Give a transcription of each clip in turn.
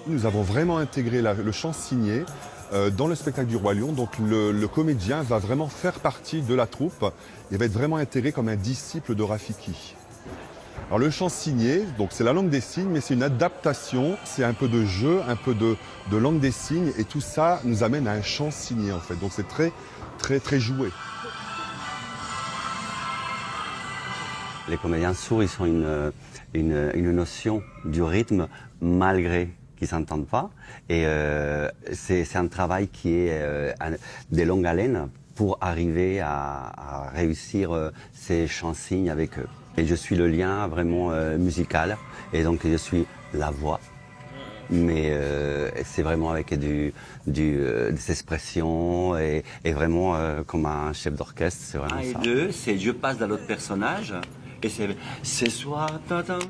Nous avons vraiment intégré le chant signé dans le spectacle du Roi Lion. Donc le comédien va vraiment faire partie de la troupe et va être vraiment intégré comme un disciple de Rafiki. Alors le chant signé, donc c'est la langue des signes, mais c'est une adaptation, c'est un peu de jeu, un peu de langue des signes, et tout ça nous amène à un chant signé en fait. Donc c'est très joué. Les comédiens sourds, ils ont une notion du rythme malgré qu'ils ne s'entendent pas. Et c'est un travail qui est de longue haleine pour arriver à réussir ces chants-signes avec eux. Et je suis le lien vraiment musical, et donc je suis la voix. Mais c'est vraiment avec des expressions et vraiment comme un chef d'orchestre, c'est vraiment ça. 1 et 2, c'est je passe dans l'autre personnage. Et c'est soit...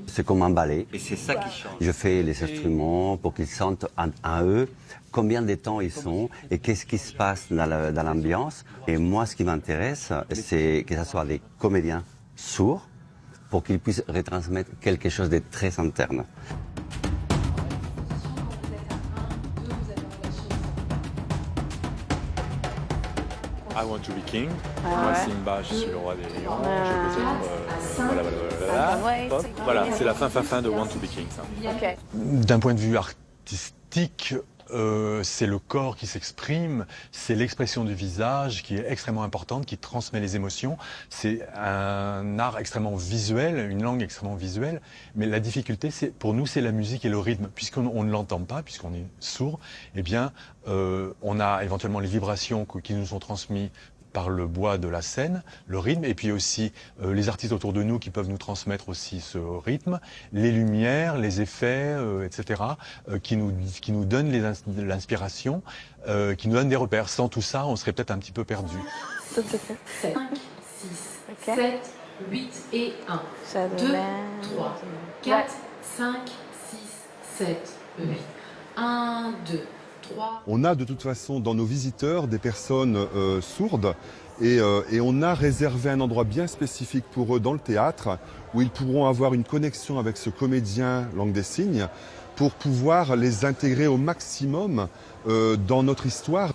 C'est comme un ballet. Et c'est ça qui change. Je fais les instruments pour qu'ils sentent en eux combien de temps ils sont et qu'est-ce qui se passe dans l'ambiance. Et moi, ce qui m'intéresse, c'est que ce soit des comédiens sourds pour qu'ils puissent retransmettre quelque chose de très interne. I want to be king. Moi, Simba, je suis le roi des lions. Je peux être, voilà, c'est la fin de Want to be king. Okay. D'un point de vue artistique, c'est le corps qui s'exprime, c'est l'expression du visage qui est extrêmement importante, qui transmet les émotions. C'est un art extrêmement visuel, une langue extrêmement visuelle. Mais la difficulté, pour nous, c'est la musique et le rythme. Puisqu'on ne l'entend pas, puisqu'on est sourd, eh bien, on a éventuellement les vibrations qui nous sont transmises par le bois de la scène, le rythme, et puis aussi les artistes autour de nous qui peuvent nous transmettre aussi ce rythme, les lumières, les effets, etc., qui nous donnent l'inspiration, qui nous donnent des repères. Sans tout ça, on serait peut-être un petit peu perdu. 5, 6, 7, 8 et 1. 2, 3, 4, 5, 6, 7, 8. 1, 2. On a de toute façon dans nos visiteurs des personnes sourdes et on a réservé un endroit bien spécifique pour eux dans le théâtre où ils pourront avoir une connexion avec ce comédien langue des signes pour pouvoir les intégrer au maximum dans notre histoire.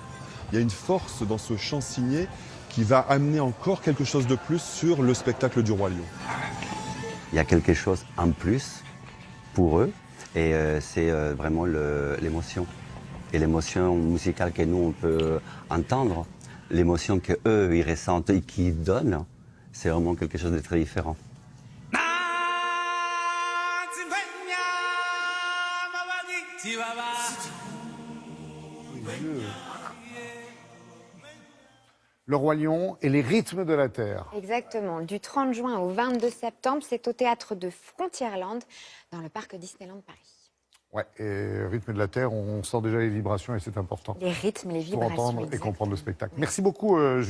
Il y a une force dans ce chant signé qui va amener encore quelque chose de plus sur le spectacle du Roi Lion. Il y a quelque chose en plus pour eux et c'est vraiment l'émotion. Et l'émotion musicale que nous, on peut entendre, l'émotion qu'eux, ils ressentent et qu'ils donnent, c'est vraiment quelque chose de très différent. Le Roi Lion et les rythmes de la Terre. Exactement. Du 30 juin au 22 septembre, c'est au théâtre de Frontierland, dans le parc Disneyland Paris. Ouais, et rythme de la Terre, on sent déjà les vibrations et c'est important. Les rythmes, les vibrations. Pour entendre et comprendre le spectacle. Merci beaucoup, Julie.